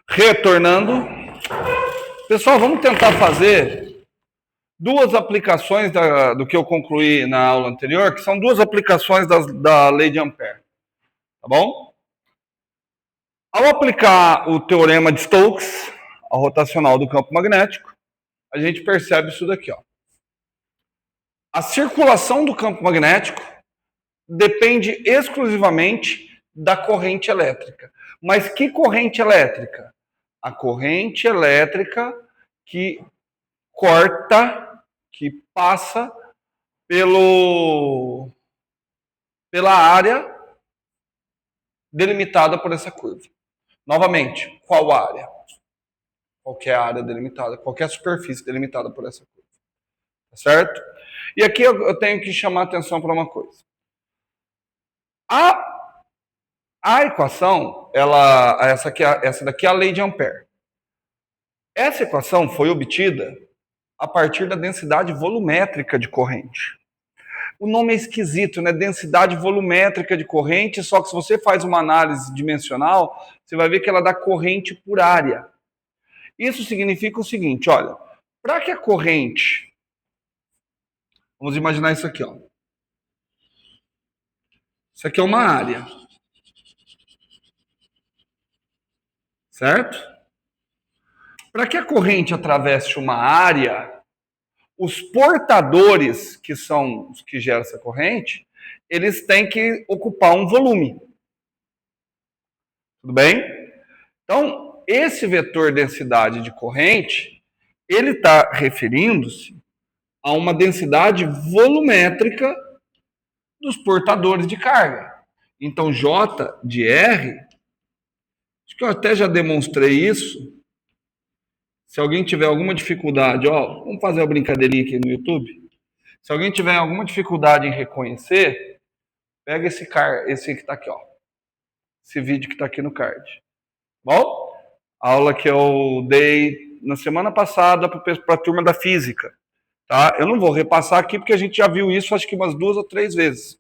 Retornando. Pessoal, vamos tentar fazer duas aplicações do que eu concluí na aula anterior, que são duas aplicações da lei de Ampère. Tá bom? Ao aplicar o teorema de Stokes ao rotacional do campo magnético, a gente percebe isso daqui, ó. A circulação do campo magnético depende exclusivamente da corrente elétrica. Mas que corrente elétrica? A corrente elétrica que corta, que passa pela área delimitada por essa curva. Novamente, qual área? Qualquer área delimitada, qualquer superfície delimitada por essa curva. Tá certo? E aqui eu tenho que chamar a atenção para uma coisa. A equação, essa daqui é a lei de Ampère. Essa equação foi obtida a partir da densidade volumétrica de corrente. O nome é esquisito, né? Densidade volumétrica de corrente, só que se você faz uma análise dimensional, você vai ver que ela dá corrente por área. Isso significa o seguinte, olha, para que a corrente... Vamos imaginar isso aqui, ó. Isso aqui é uma área. Certo? Para que a corrente atravesse uma área, os portadores, que são os que geram essa corrente, eles têm que ocupar um volume. Tudo bem? Então, esse vetor densidade de corrente, ele está referindo-se a uma densidade volumétrica dos portadores de carga. Então, J de R, acho que eu até já demonstrei isso. Se alguém tiver alguma dificuldade, ó, vamos fazer uma brincadeirinha aqui no YouTube. Se alguém tiver alguma dificuldade em reconhecer, pega esse que está aqui, ó. Esse vídeo que está aqui no card. Bom? A aula que eu dei na semana passada para a turma da física. Tá? Eu não vou repassar aqui porque a gente já viu isso acho que umas 2 ou 3 vezes.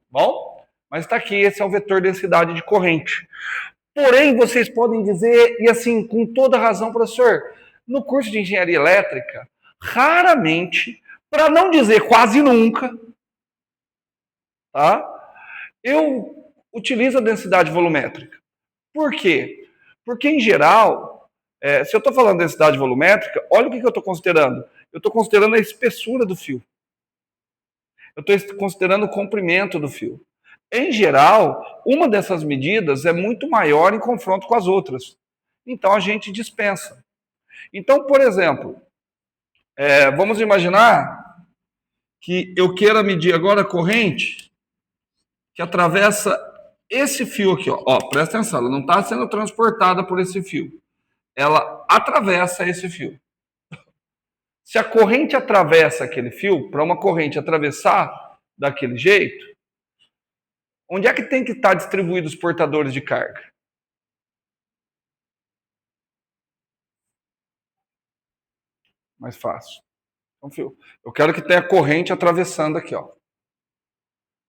Bom? Mas está aqui, esse é o vetor densidade de corrente. Porém, vocês podem dizer, e assim, com toda razão, professor, no curso de engenharia elétrica, raramente, para não dizer quase nunca, tá? Eu utilizo a densidade volumétrica. Por quê? Porque, em geral, se eu estou falando de densidade volumétrica, olha o que eu estou considerando. Eu estou considerando a espessura do fio. Eu estou considerando o comprimento do fio. Em geral, uma dessas medidas é muito maior em confronto com as outras. Então, a gente dispensa. Então, por exemplo, vamos imaginar que eu queira medir agora a corrente que atravessa esse fio aqui. Ó, presta atenção, ela não está sendo transportada por esse fio. Ela atravessa esse fio. Se a corrente atravessa aquele fio, para uma corrente atravessar daquele jeito, onde é que tem que estar distribuídos os portadores de carga? Mais fácil. Então, eu quero que tenha corrente atravessando aqui, ó.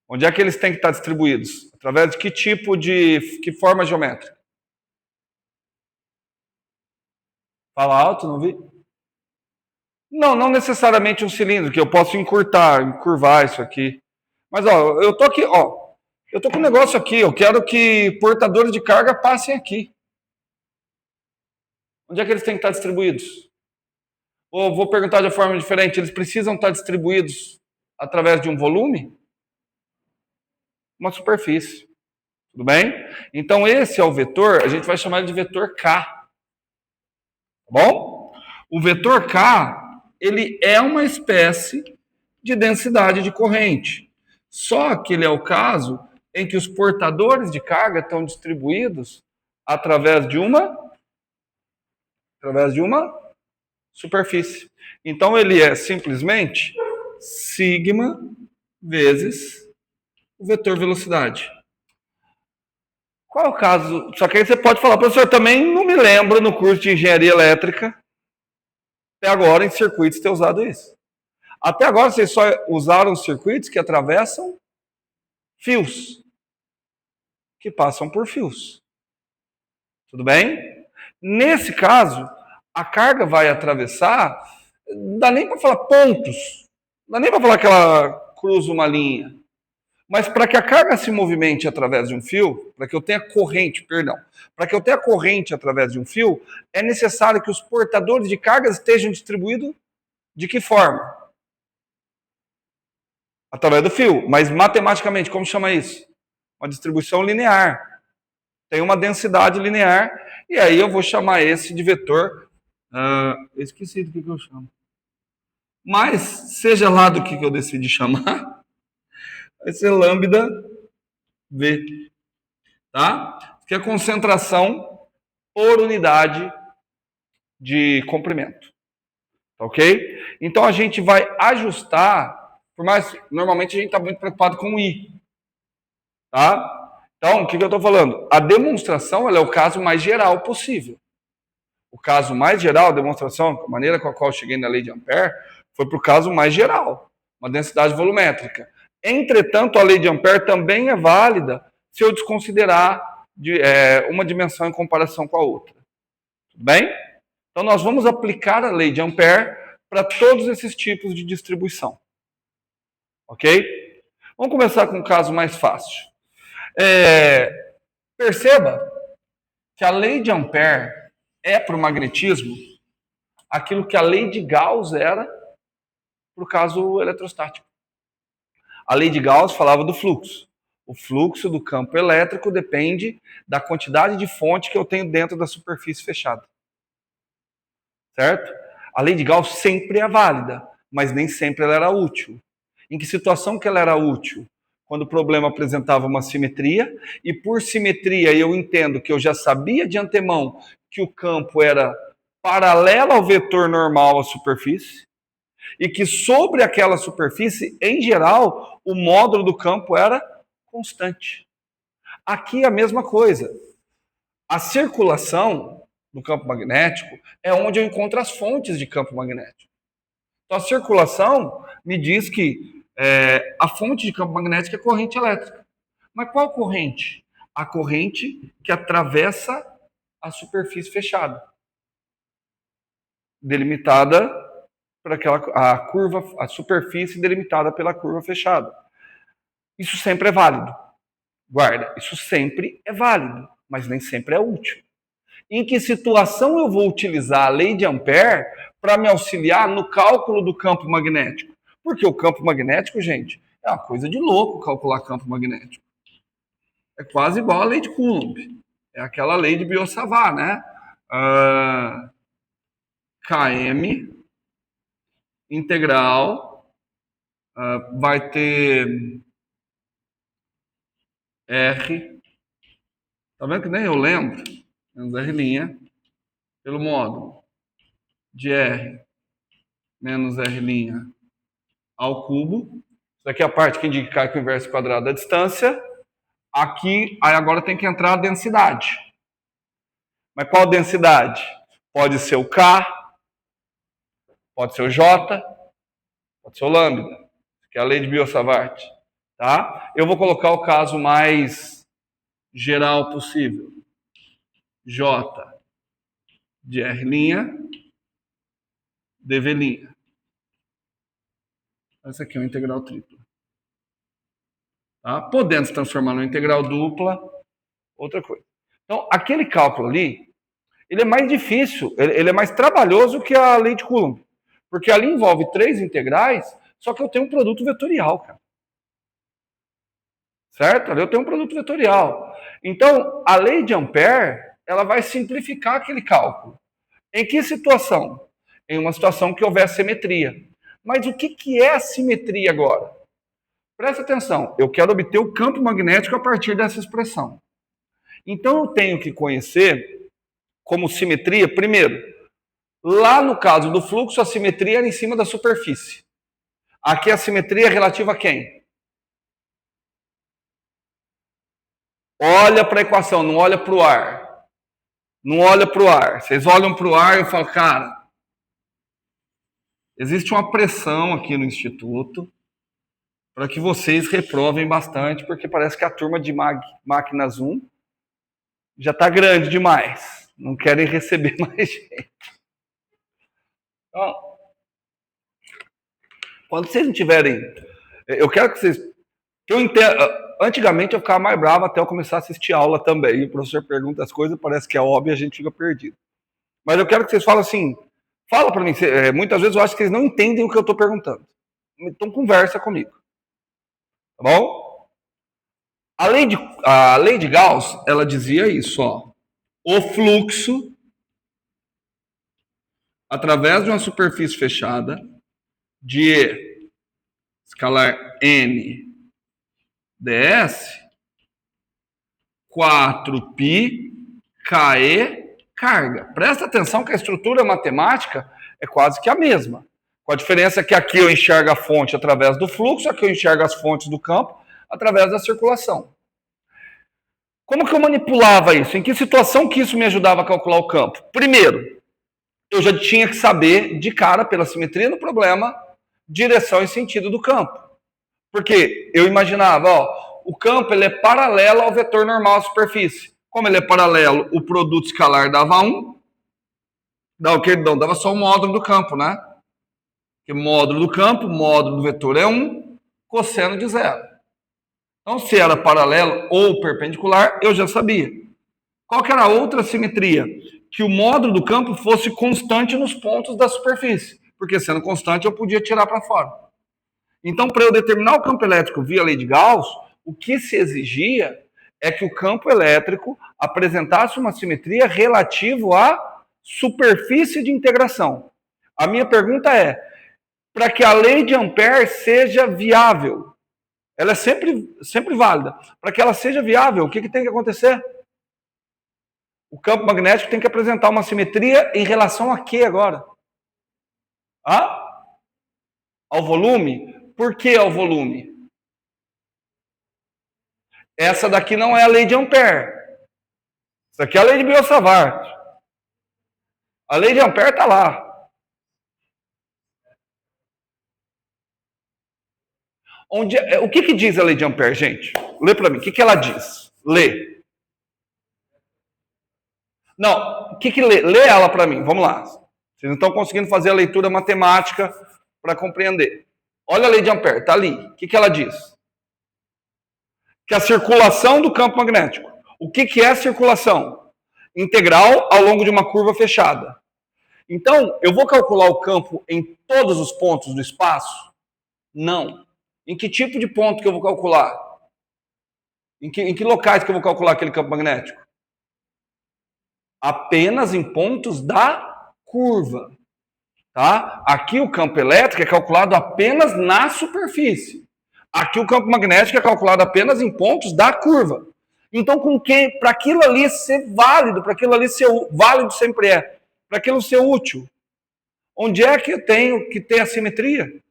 Onde é que eles têm que estar distribuídos? Através de que tipo que forma geométrica? Fala alto, não vi? Não necessariamente um cilindro, que eu posso encurvar isso aqui. Mas, ó, eu tô aqui, ó. Eu tô com um negócio aqui, eu quero que portadores de carga passem aqui. Onde é que eles têm que estar distribuídos? Ou vou perguntar de forma diferente, eles precisam estar distribuídos através de um volume? Uma superfície. Tudo bem? Então, esse é o vetor, a gente vai chamar ele de vetor K. Tá bom? O vetor K, ele é uma espécie de densidade de corrente. Só que ele é o caso em que os portadores de carga estão distribuídos através de uma superfície. Então, ele é simplesmente sigma vezes o vetor velocidade. Qual é o caso? Só que aí você pode falar, professor, também não me lembro no curso de engenharia elétrica, até agora em circuitos ter usado isso. Até agora vocês só usaram circuitos que atravessam fios, que passam por fios. Tudo bem? Nesse caso, a carga vai atravessar, não dá nem para falar pontos, não dá nem para falar que ela cruza uma linha. Mas para que a carga se movimente através de um fio, para que eu tenha corrente, perdão, para que eu tenha corrente através de um fio, é necessário que os portadores de cargas estejam distribuídos de que forma? Através do fio. Mas matematicamente, como chama isso? Uma distribuição linear. Tem uma densidade linear, e aí eu vou chamar esse de vetor. Esqueci do que eu chamo. Mas, seja lá do que eu decidi chamar, vai ser lambda V. Tá? Que é a concentração por unidade de comprimento. Ok? Então a gente vai ajustar, por mais normalmente a gente está muito preocupado com o I. Tá? Então, o que eu estou falando? A demonstração ela é o caso mais geral possível. O caso mais geral, a demonstração, a maneira com a qual eu cheguei na lei de Ampère, foi para o caso mais geral, uma densidade volumétrica. Entretanto, a lei de Ampère também é válida se eu desconsiderar uma dimensão em comparação com a outra. Tudo bem? Então, nós vamos aplicar a lei de Ampère para todos esses tipos de distribuição. Ok? Vamos começar com um caso mais fácil. Perceba que a lei de Ampère é para o magnetismo aquilo que a lei de Gauss era para o caso eletrostático. A lei de Gauss falava do fluxo. O fluxo do campo elétrico depende da quantidade de fonte que eu tenho dentro da superfície fechada. Certo? A lei de Gauss sempre é válida, mas nem sempre ela era útil. Em que situação que ela era útil? Quando o problema apresentava uma simetria, e por simetria eu entendo que eu já sabia de antemão que o campo era paralelo ao vetor normal à superfície, e que sobre aquela superfície, em geral, o módulo do campo era constante. Aqui é a mesma coisa. A circulação do campo magnético é onde eu encontro as fontes de campo magnético. Então, a circulação me diz que a fonte de campo magnético é corrente elétrica. Mas qual corrente? A corrente que atravessa a superfície fechada, delimitada por a superfície delimitada pela curva fechada. Isso sempre é válido. Guarda, isso sempre é válido, mas nem sempre é útil. Em que situação eu vou utilizar a lei de Ampère para me auxiliar no cálculo do campo magnético? Porque o campo magnético, gente, é uma coisa de louco calcular campo magnético. É quase igual a lei de Coulomb. É aquela lei de Biot-Savart, né? Km integral vai ter R. Tá vendo que nem eu lembro? Menos R' pelo módulo de R menos R' ao cubo. Isso aqui é a parte que indica que o inverso quadrado da distância. Aqui, aí agora tem que entrar a densidade. Mas qual densidade? Pode ser o K, pode ser o J, pode ser o lambda, que é a lei de Biot-Savart. Tá? Eu vou colocar o caso mais geral possível. J de R', dV'. Essa aqui é uma integral tripla. Tá? Podendo se transformar numa integral dupla, outra coisa. Então, aquele cálculo ali, ele é mais difícil, ele é mais trabalhoso que a lei de Coulomb. Porque ali envolve 3 integrais, só que eu tenho um produto vetorial, cara. Certo? Ali eu tenho um produto vetorial. Então, a lei de Ampère, ela vai simplificar aquele cálculo. Em que situação? Em uma situação que houver simetria. Mas o que é a simetria agora? Presta atenção, eu quero obter o campo magnético a partir dessa expressão. Então eu tenho que conhecer como simetria, primeiro, lá no caso do fluxo, a simetria era em cima da superfície. Aqui a simetria é relativa a quem? Olha para a equação, não olha para o ar. Não olha para o ar. Vocês olham para o ar e eu falo, cara, existe uma pressão aqui no Instituto para que vocês reprovem bastante, porque parece que a turma de máquinas 1 já está grande demais. Não querem receber mais gente. Então, quando vocês não tiverem... Eu quero que vocês... Que eu entenda, antigamente eu ficava mais bravo até eu começar a assistir aula também. E o professor pergunta as coisas, parece que é óbvio e a gente fica perdido. Mas eu quero que vocês falem assim... Fala para mim. Muitas vezes eu acho que eles não entendem o que eu estou perguntando. Então conversa comigo. Tá bom? A lei de Gauss, ela dizia isso, ó. O fluxo através de uma superfície fechada de escalar n ds 4π KE carga. Presta atenção que a estrutura matemática é quase que a mesma. Com a diferença que aqui eu enxergo a fonte através do fluxo, aqui eu enxergo as fontes do campo através da circulação. Como que eu manipulava isso? Em que situação que isso me ajudava a calcular o campo? Primeiro, eu já tinha que saber de cara, pela simetria do problema, direção e sentido do campo. Porque eu imaginava, ó, o campo ele é paralelo ao vetor normal à superfície. Como ele é paralelo, o produto escalar dava 1, dava só o módulo do campo, né? Porque módulo do campo, módulo do vetor é 1, cosseno de 0. Então, se era paralelo ou perpendicular, eu já sabia. Qual que era a outra simetria? Que o módulo do campo fosse constante nos pontos da superfície. Porque sendo constante, eu podia tirar para fora. Então, para eu determinar o campo elétrico via lei de Gauss, o que se exigia é que o campo elétrico apresentasse uma simetria relativa à superfície de integração. A minha pergunta é, para que a lei de Ampère seja viável, ela é sempre válida, para que ela seja viável, o que tem que acontecer? O campo magnético tem que apresentar uma simetria em relação a quê agora? Ao volume? Por que ao volume? Essa daqui não é a lei de Ampère. Isso aqui é a lei de Biot-Savart. A lei de Ampère está lá. O que diz a lei de Ampère, gente? Lê para mim. O que ela diz? Lê. Não, o que lê? Lê ela para mim. Vamos lá. Vocês não estão conseguindo fazer a leitura matemática para compreender. Olha a lei de Ampère, está ali. O que ela diz? Que a circulação do campo magnético. O que é a circulação? Integral ao longo de uma curva fechada. Então, eu vou calcular o campo em todos os pontos do espaço? Não. Em que tipo de ponto que eu vou calcular? Em que locais que eu vou calcular aquele campo magnético? Apenas em pontos da curva. Tá? Aqui o campo elétrico é calculado apenas na superfície. Aqui o campo magnético é calculado apenas em pontos da curva. Então, para aquilo ali ser válido, para aquilo ali ser válido sempre é, para aquilo ser útil, onde é que eu tenho que ter a simetria?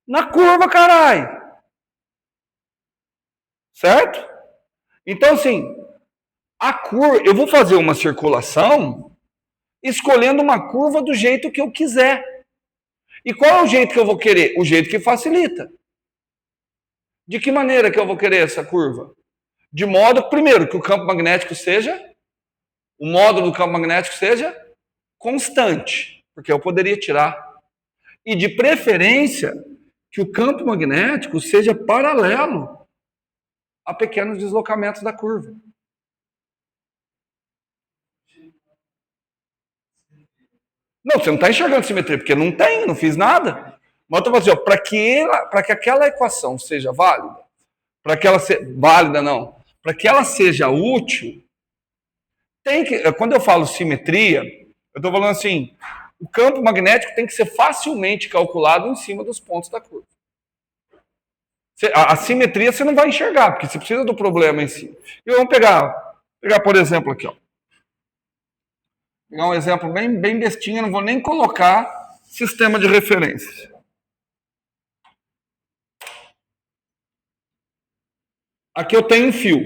Na curva, caralho. Certo? Então, assim, a curva, eu vou fazer uma circulação escolhendo uma curva do jeito que eu quiser. E qual é o jeito que eu vou querer? O jeito que facilita. De que maneira que eu vou querer essa curva? De modo, primeiro, que o campo magnético seja, o módulo do campo magnético seja constante, porque eu poderia tirar. E de preferência, que o campo magnético seja paralelo a pequenos deslocamentos da curva. Não, você não está enxergando simetria, porque não tem, não fiz nada. Mas eu estou falando assim, para que aquela equação seja válida, para que ela seja válida, não, para que ela seja útil, quando eu falo simetria, eu estou falando assim, o campo magnético tem que ser facilmente calculado em cima dos pontos da curva. A simetria você não vai enxergar, porque você precisa do problema em si. E vamos pegar por exemplo, aqui, ó. Pegar um exemplo bem bestinho, não vou nem colocar sistema de referência. Aqui eu tenho um fio.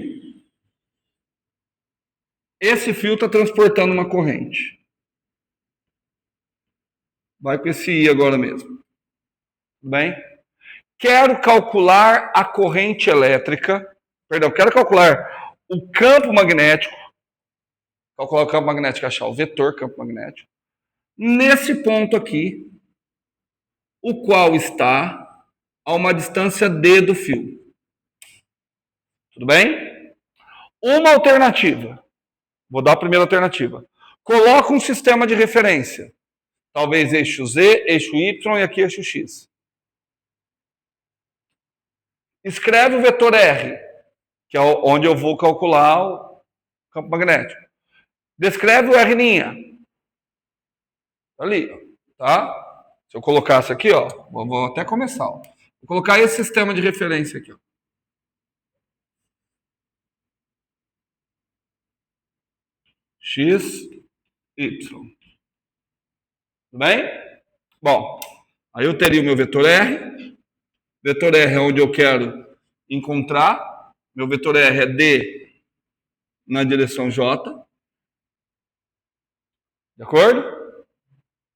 Esse fio está transportando uma corrente. Vai para esse I agora mesmo. Tudo bem? Quero calcular a corrente elétrica. Perdão, quero calcular o campo magnético calcular o campo magnético, achar o vetor campo magnético, nesse ponto aqui, o qual está a uma distância d do fio. Tudo bem? Uma alternativa. Vou dar a primeira alternativa. Coloca um sistema de referência. Talvez eixo Z, eixo Y e aqui eixo X. Escreve o vetor R, que é onde eu vou calcular o campo magnético. Descreve o R'. Ali, tá? Se eu colocasse aqui, ó, vou até começar. Ó. Vou colocar esse sistema de referência aqui. Ó. X, Y. Tudo bem? Bom, aí eu teria o meu vetor R. Vetor R é onde eu quero encontrar. Meu vetor R é D na direção J. De acordo?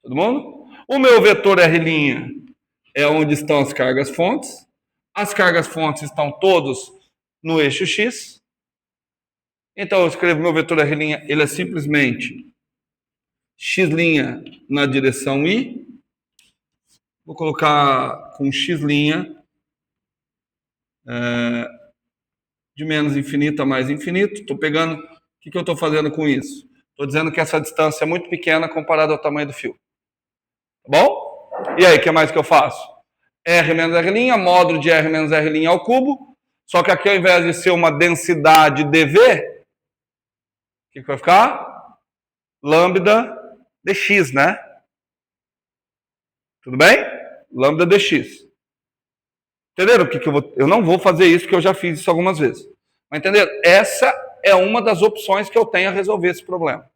Todo mundo? O meu vetor R' é onde estão as cargas fontes. As cargas fontes estão todos no eixo X. Então eu escrevo meu vetor R', ele é simplesmente X' na direção I. Vou colocar com X' de menos infinito a mais infinito. Estou pegando. O que eu estou fazendo com isso? Estou dizendo que essa distância é muito pequena comparada ao tamanho do fio. Tá bom? E aí, o que mais que eu faço? R menos R', módulo de R menos R' ao cubo. Só que aqui, ao invés de ser uma densidade dV, o que vai ficar? Lambda dx, né? Tudo bem? Lambda dx. Entenderam o que eu vou... Eu não vou fazer isso, porque eu já fiz isso algumas vezes. Mas entenderam? Essa é uma das opções que eu tenho a resolver esse problema.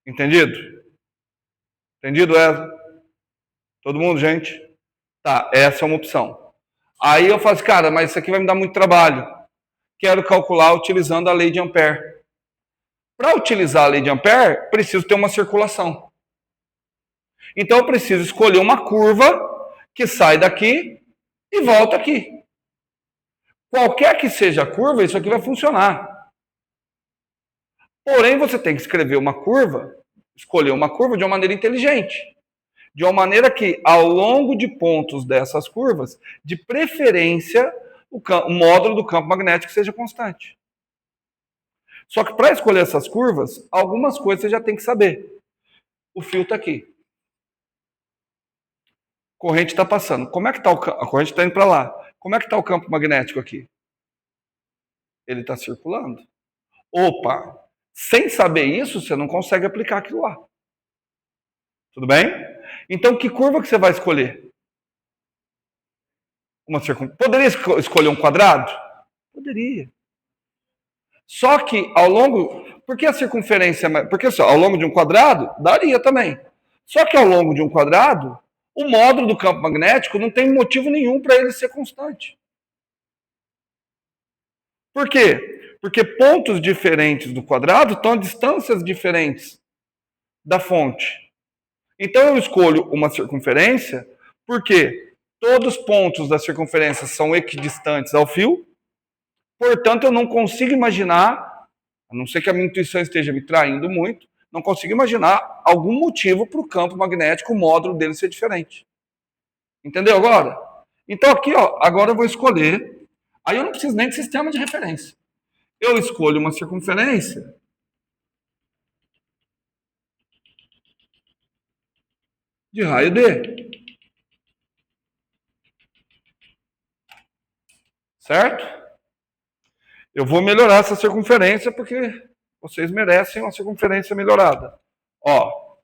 Entendido? Entendido, Eva? Todo mundo, gente? Tá, essa é uma opção. Aí eu faço, cara, mas isso aqui vai me dar muito trabalho. Quero calcular utilizando a lei de Ampère. Para utilizar a lei de Ampère, preciso ter uma circulação. Então eu preciso escolher uma curva que sai daqui e volta aqui. Qualquer que seja a curva, isso aqui vai funcionar. Porém, você tem que escrever uma curva, escolher uma curva de uma maneira inteligente. De uma maneira que, ao longo de pontos dessas curvas, de preferência, o módulo do campo magnético seja constante. Só que para escolher essas curvas, algumas coisas você já tem que saber. O fio está aqui. A corrente está passando. Como é que está a corrente está indo para lá? Como é que está o campo magnético aqui? Ele está circulando. Opa! Sem saber isso, você não consegue aplicar aquilo lá. Tudo bem? Então, que curva que você vai escolher? Poderia escolher um quadrado? Poderia. Só que ao longo... Por que a circunferência... Porque só, ao longo de um quadrado, daria também. Só que ao longo de um quadrado, o módulo do campo magnético não tem motivo nenhum para ele ser constante. Por quê? Porque pontos diferentes do quadrado estão a distâncias diferentes da fonte. Então eu escolho uma circunferência porque todos os pontos da circunferência são equidistantes ao fio, portanto eu não consigo imaginar, a não ser que a minha intuição esteja me traindo muito, não consigo imaginar algum motivo para o campo magnético, o módulo dele ser diferente. Entendeu agora? Então aqui, ó, agora eu vou escolher, aí eu não preciso nem de sistema de referência. Eu escolho uma circunferência de raio D. Certo? Eu vou melhorar essa circunferência porque vocês merecem uma circunferência melhorada. Ó,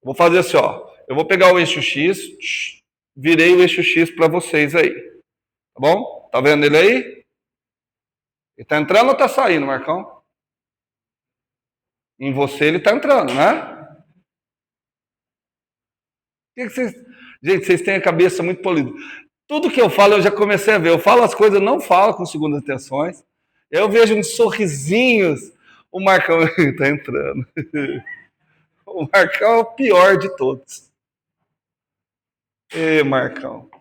vou fazer assim, ó. Eu vou pegar o eixo X, virei o eixo X para vocês aí. Tá bom? Tá vendo ele aí? Ele tá entrando ou tá saindo, Marcão? Em você ele tá entrando, né? Gente, vocês têm a cabeça muito polida. Tudo que eu falo eu já comecei a ver. Eu falo as coisas, não falo com segundas intenções. Eu vejo uns sorrisinhos. O Marcão está entrando. O Marcão é o pior de todos. Ê, Marcão.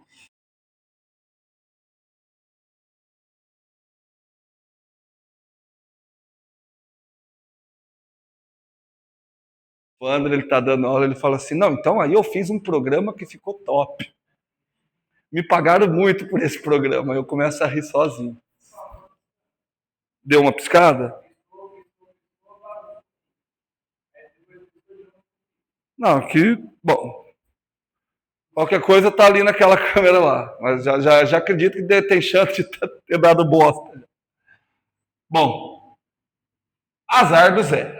O André, ele tá dando aula, ele fala assim, não, então aí eu fiz um programa que ficou top. Me pagaram muito por esse programa, eu começo a rir sozinho. Deu uma piscada? Não, que, bom, qualquer coisa tá ali naquela câmera lá, mas já acredito que tem chance de ter dado bosta. Bom, azar do Zé.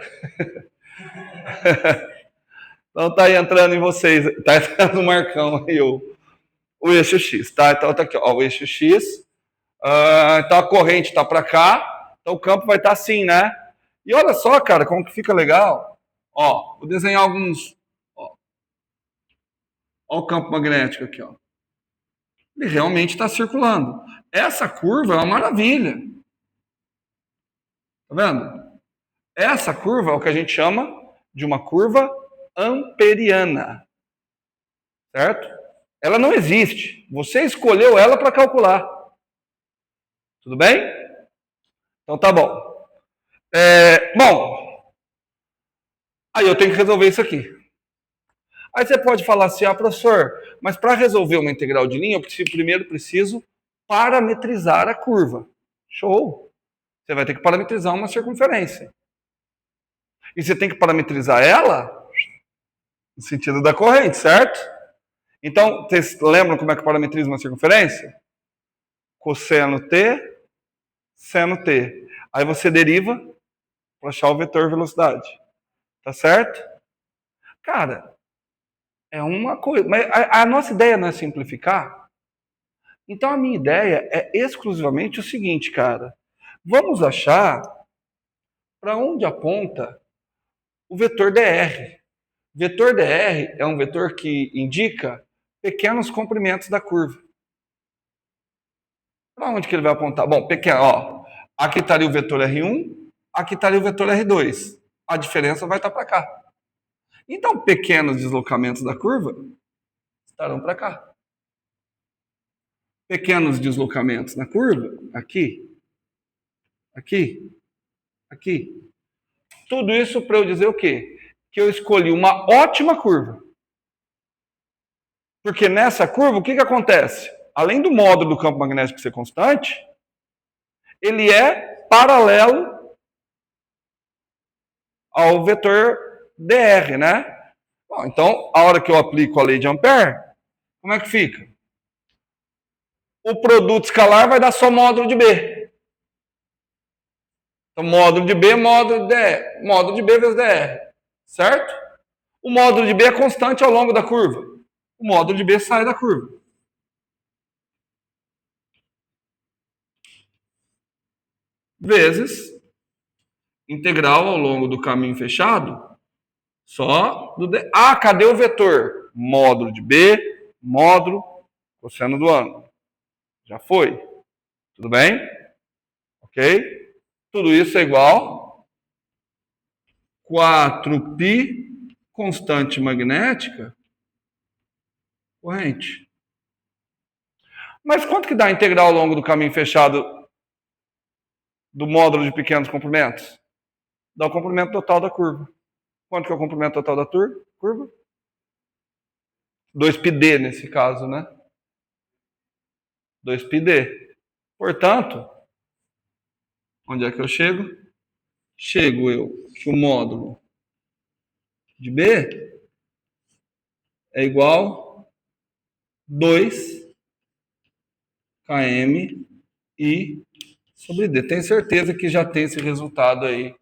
Então tá aí entrando em vocês, tá entrando no Marcão aí o eixo X, tá? Então tá aqui, ó, o eixo X. Então a corrente tá para cá, então o campo vai estar assim, né? E olha só, cara, como que fica legal. Ó, vou desenhar alguns. Ó o campo magnético aqui, ó. Ele realmente está circulando. Essa curva é uma maravilha. Tá vendo? Essa curva é o que a gente chama de uma curva amperiana. Certo? Ela não existe. Você escolheu ela para calcular. Tudo bem? Então tá bom. Bom, aí eu tenho que resolver isso aqui. Aí você pode falar assim, professor, mas para resolver uma integral de linha, eu primeiro preciso parametrizar a curva. Show! Você vai ter que parametrizar uma circunferência. E você tem que parametrizar ela no sentido da corrente, certo? Então, vocês lembram como é que parametriza uma circunferência? Cosseno T, seno T. Aí você deriva para achar o vetor velocidade. Tá certo? Cara, é uma coisa. Mas a nossa ideia não é simplificar. Então a minha ideia é exclusivamente o seguinte, cara. Vamos achar para onde aponta o vetor dr. Vetor dr é um vetor que indica pequenos comprimentos da curva. Para onde que ele vai apontar? Bom, pequeno, ó. Aqui estaria o vetor R1, aqui estaria o vetor R2. A diferença vai estar para cá. Então, pequenos deslocamentos da curva estarão para cá. Pequenos deslocamentos na curva, aqui, aqui, aqui. Tudo isso para eu dizer o quê? Que eu escolhi uma ótima curva. Porque nessa curva, o que acontece? Além do módulo do campo magnético ser constante, ele é paralelo ao vetor dr, né? Bom, então, a hora que eu aplico a lei de Ampère, como é que fica? O produto escalar vai dar só módulo de B. Então, módulo de B, módulo de dr. Módulo de B vezes dr. Certo? O módulo de B é constante ao longo da curva. O módulo de B sai da curva. Vezes integral ao longo do caminho fechado só do D. Cadê o vetor? Módulo de B, módulo, cosseno do ângulo. Já foi. Tudo bem? Ok? Tudo isso é igual 4π constante magnética corrente. Mas quanto que dá a integral ao longo do caminho fechado do módulo de pequenos comprimentos? Dá o comprimento total da curva. Quanto que é o comprimento total da curva? 2πd nesse caso, né? 2πd. Portanto, onde é que eu chego? Chego eu que o módulo de B é igual 2 km I sobre D. Tenho certeza que já tem esse resultado aí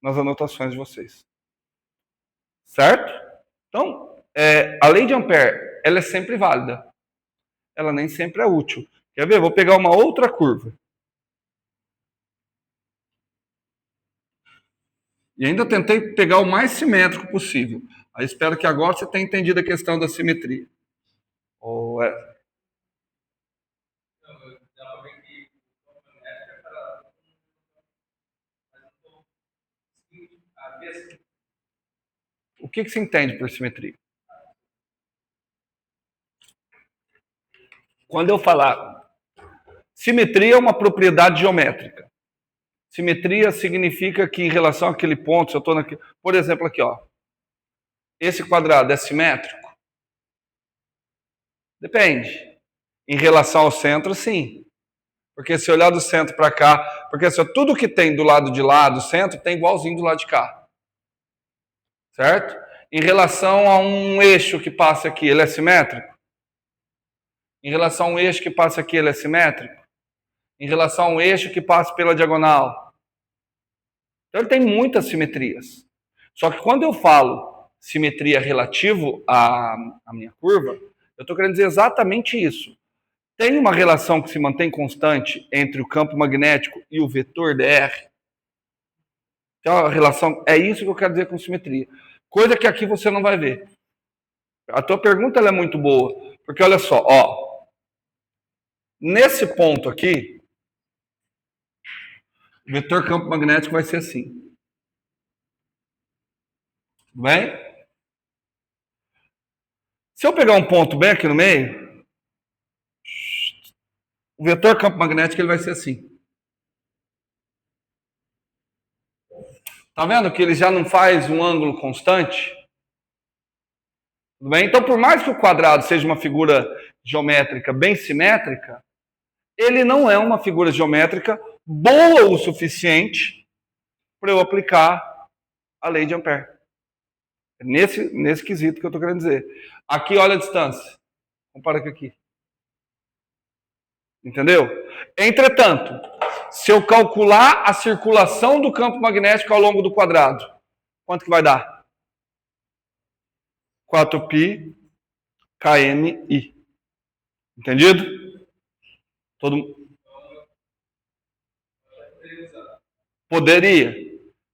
nas anotações de vocês. Certo? Então, a lei de Ampère, ela é sempre válida. Ela nem sempre é útil. Quer ver? Vou pegar uma outra curva. E ainda tentei pegar o mais simétrico possível. Aí espero que agora você tenha entendido a questão da simetria. Ou é... O que se entende por simetria? Quando eu falar simetria é uma propriedade geométrica. Simetria significa que em relação àquele ponto, se eu estou naquele... Por exemplo, aqui, ó. Esse quadrado é simétrico? Depende. Em relação ao centro, sim. Porque se olhar do centro para cá... Porque assim, tudo que tem do lado de lá, do centro, tem igualzinho do lado de cá. Certo? Em relação a um eixo que passa aqui, ele é simétrico? Em relação a um eixo que passa aqui, ele é simétrico? Em relação a um eixo que passa pela diagonal? Então ele tem muitas simetrias. Só que quando eu falo simetria relativo à minha curva, eu estou querendo dizer exatamente isso. Tem uma relação que se mantém constante entre o campo magnético e o vetor dr? Então a relação, é isso que eu quero dizer com simetria. Coisa que aqui você não vai ver. A tua pergunta ela é muito boa, porque olha só, ó, nesse ponto aqui, o vetor campo magnético vai ser assim. Tudo bem? Se eu pegar um ponto bem aqui no meio, o vetor campo magnético ele vai ser assim. Tá vendo que ele já não faz um ângulo constante? Tudo bem? Então, por mais que o quadrado seja uma figura geométrica bem simétrica, ele não é uma figura geométrica boa o suficiente para eu aplicar a lei de Ampère. Nesse quesito que eu estou querendo dizer. Aqui, olha a distância. Compara com aqui. Entendeu? Entretanto, se eu calcular a circulação do campo magnético ao longo do quadrado, quanto que vai dar? 4π kmi. Entendido? Todo poderia.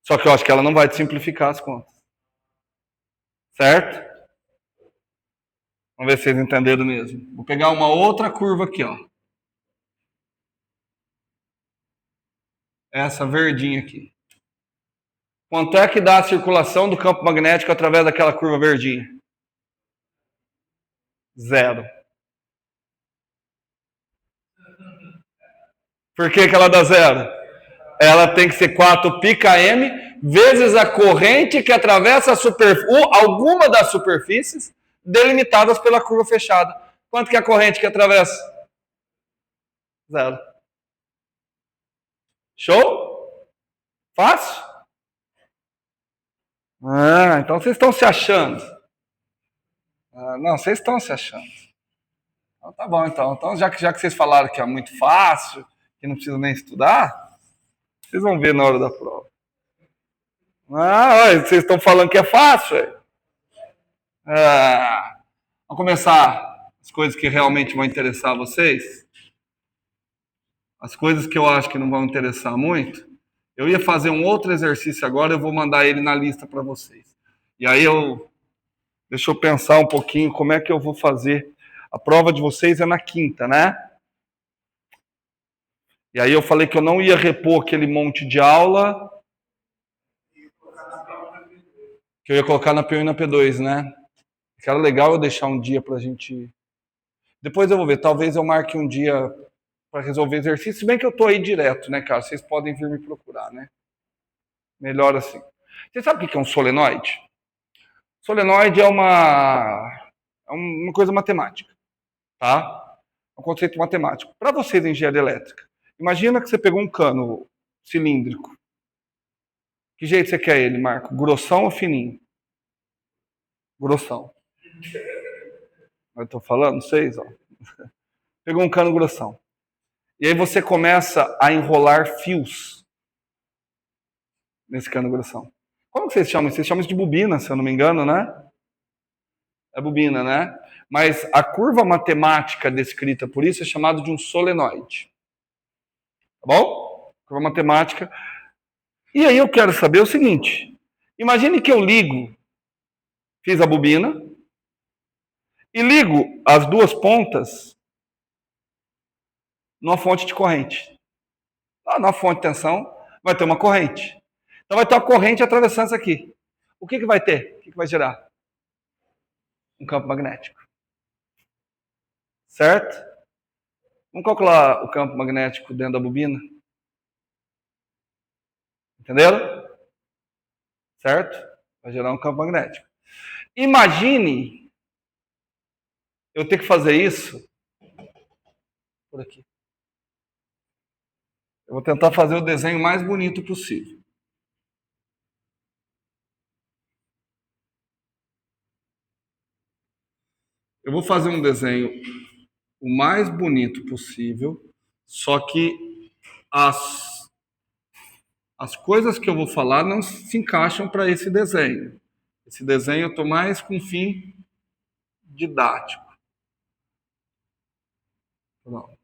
Só que eu acho que ela não vai te simplificar as contas. Certo? Vamos ver se vocês entenderam mesmo. Vou pegar uma outra curva aqui, ó. Essa verdinha aqui. Quanto é que dá a circulação do campo magnético através daquela curva verdinha? 0. Por que ela dá 0? Ela tem que ser 4π km vezes a corrente que atravessa alguma das superfícies delimitadas pela curva fechada. Quanto que é a corrente que atravessa? 0. Show? Fácil? Ah, então vocês estão se achando. Não, vocês estão se achando. Então tá bom, então. Então, já que vocês falaram que é muito fácil, que não precisa nem estudar, vocês vão ver na hora da prova. Olha, vocês estão falando que é fácil, vamos começar as coisas que realmente vão interessar vocês. As coisas que eu acho que não vão interessar muito. Eu ia fazer um outro exercício agora, eu vou mandar ele na lista para vocês. E aí deixa eu pensar um pouquinho como é que eu vou fazer. A prova de vocês é na quinta, né? E aí eu falei que eu não ia repor aquele monte de aula que eu ia colocar na P1 e na P2, né? Que era legal eu deixar um dia pra gente... Depois eu vou ver, talvez eu marque um dia para resolver exercício, se bem que eu tô aí direto, né, cara? Vocês podem vir me procurar, né? Melhor assim. Você sabe o que é um solenoide? Solenoide é uma coisa matemática, tá? É um conceito matemático. Para vocês em engenharia elétrica, imagina que você pegou um cano cilíndrico. Que jeito você quer ele, Marco? Grossão ou fininho? Grossão. Eu estou falando, vocês, ó. Pegou um cano grossão. E aí você começa a enrolar fios nesse cano grossão. Como que vocês chamam isso? Vocês chamam isso de bobina, se eu não me engano, né? É bobina, né? Mas a curva matemática descrita por isso é chamada de um solenoide. Tá bom? Curva matemática. E aí eu quero saber o seguinte. Imagine que eu fiz a bobina, e ligo as duas pontas numa fonte de corrente. Lá na fonte de tensão vai ter uma corrente. Então vai ter uma corrente atravessando isso aqui. O que vai ter? O que vai gerar? Um campo magnético. Certo? Vamos calcular o campo magnético dentro da bobina? Entenderam? Certo? Vai gerar um campo magnético. Imagine eu ter que fazer isso por aqui. Eu vou tentar fazer o desenho mais bonito possível. Eu vou fazer um desenho o mais bonito possível, só que as coisas que eu vou falar não se encaixam para esse desenho. Esse desenho eu estou mais com fim didático. Pronto.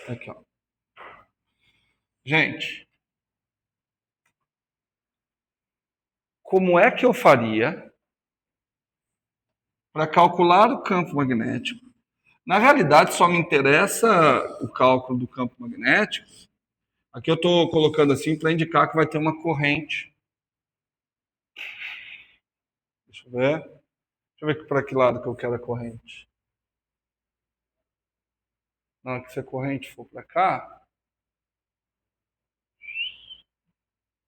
Aqui, ó. Gente, como é que eu faria para calcular o campo magnético? Na realidade, só me interessa o cálculo do campo magnético. Aqui eu estou colocando assim para indicar que vai ter uma corrente. Deixa eu ver. Deixa eu ver para que lado que eu quero a corrente. Na hora que se a corrente for para cá.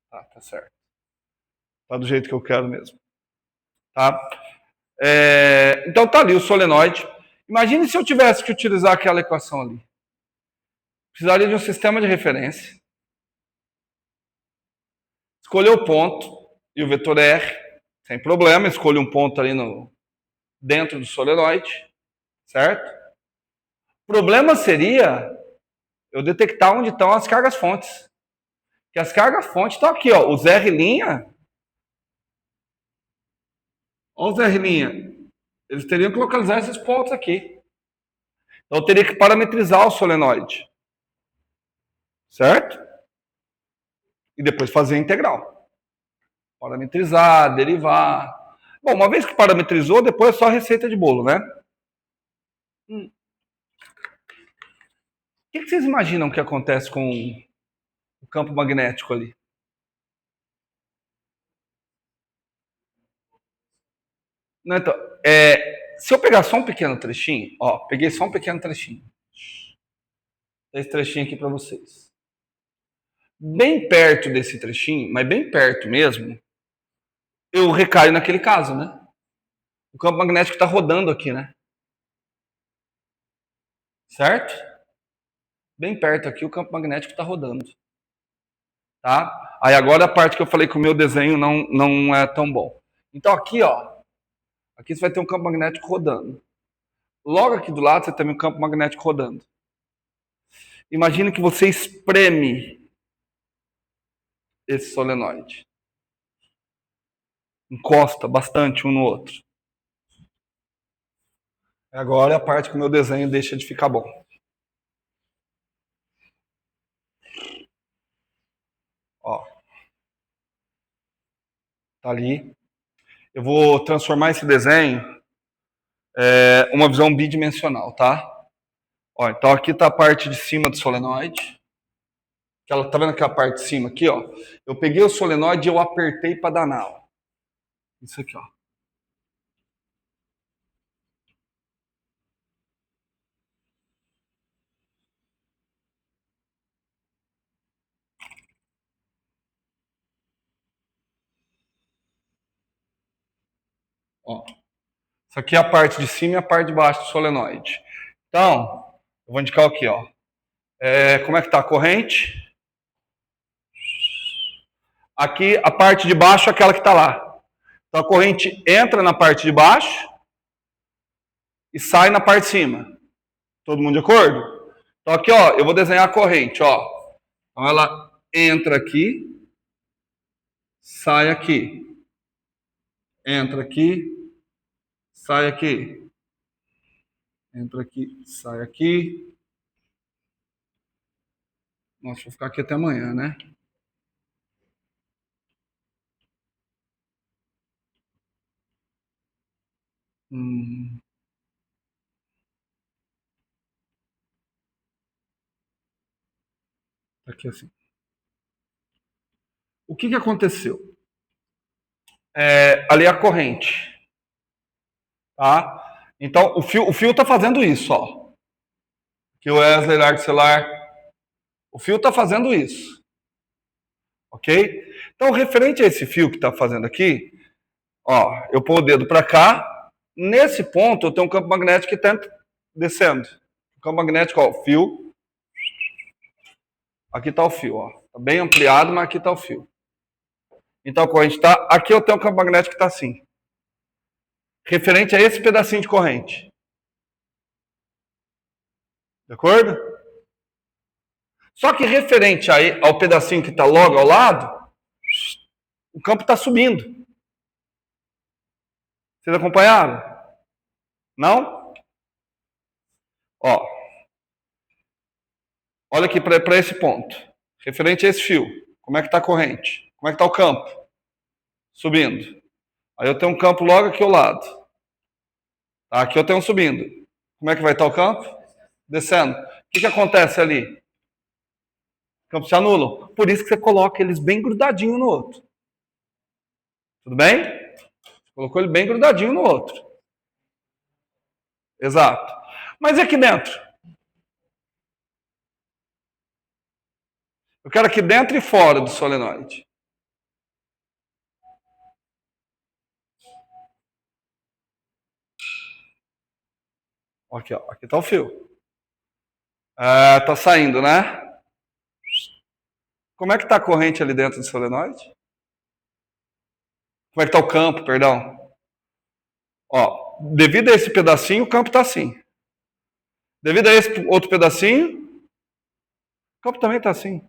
Tá certo. Tá do jeito que eu quero mesmo. Tá? Então tá ali o solenoide. Imagine se eu tivesse que utilizar aquela equação ali. Precisaria de um sistema de referência. Escolher o ponto e o vetor R, sem problema. Escolho um ponto ali dentro do solenoide, certo? O problema seria eu detectar onde estão as cargas fontes. Que as cargas fontes estão aqui, ó. Os R'. Olha os R'. Eles teriam que localizar esses pontos aqui. Então eu teria que parametrizar o solenoide. Certo? E depois fazer a integral. Parametrizar, derivar. Bom, uma vez que parametrizou, depois é só receita de bolo, né? O que vocês imaginam que acontece com o campo magnético ali? Não, então, se eu pegar só um pequeno trechinho, ó, peguei só um pequeno trechinho. Esse trechinho aqui para vocês. Bem perto desse trechinho, mas bem perto mesmo, eu recaio naquele caso, né? O campo magnético está rodando aqui, né? Certo? Bem perto aqui, o campo magnético está rodando. Tá? Aí agora a parte que eu falei que o meu desenho não é tão bom. Então aqui, ó, aqui você vai ter um campo magnético rodando. Logo aqui do lado você tem um campo magnético rodando. Imagine que você espreme esse solenoide. Encosta bastante um no outro. Agora é a parte que o meu desenho deixa de ficar bom. Ó. Tá ali. Eu vou transformar esse desenho uma visão bidimensional, tá? Ó, então aqui tá a parte de cima do solenoide. Tá vendo aquela parte de cima aqui, ó? Eu peguei o solenoide e eu apertei para danar, ó. Isso aqui, ó. Ó. Isso aqui é a parte de cima e a parte de baixo do solenoide. Então, eu vou indicar aqui, ó. Como é que tá a corrente? Aqui, a parte de baixo é aquela que está lá. Então, a corrente entra na parte de baixo e sai na parte de cima. Todo mundo de acordo? Então, aqui, ó, eu vou desenhar a corrente, ó. Então, ela entra aqui, sai aqui. Entra aqui, sai aqui. Entra aqui, sai aqui. Nossa, vou ficar aqui até amanhã, né? Aqui assim. O que aconteceu? Ali é a corrente. Tá? Então, o fio tá fazendo isso, ó. Que o Wesley Largue Celular. O fio tá fazendo isso. Ok? Então, referente a esse fio que está fazendo aqui, ó, eu pôr o dedo para cá, nesse ponto eu tenho um campo magnético que está descendo. O campo magnético, ó, o fio. Aqui está o fio, ó. Está bem ampliado, mas aqui está o fio. Então a corrente está. Aqui eu tenho um campo magnético que está assim. Referente a esse pedacinho de corrente. De acordo? Só que referente ao pedacinho que está logo ao lado, o campo está subindo. Vocês acompanharam? Não? Ó. Olha aqui para esse ponto. Referente a esse fio. Como é que está a corrente? Como é que está o campo? Subindo. Aí eu tenho um campo logo aqui ao lado. Tá? Aqui eu tenho um subindo. Como é que vai estar o campo? Descendo. O que acontece ali? Os campos se anulam. Por isso que você coloca eles bem grudadinho no outro. Tudo bem? Colocou ele bem grudadinho no outro. Exato. Mas e aqui dentro? Eu quero aqui dentro e fora do solenoide. Aqui, ó. Aqui está o fio. Tá saindo, né? Como é que está a corrente ali dentro do solenoide? Como é que está o campo, perdão? Ó, devido a esse pedacinho, o campo está assim. Devido a esse outro pedacinho, o campo também está assim.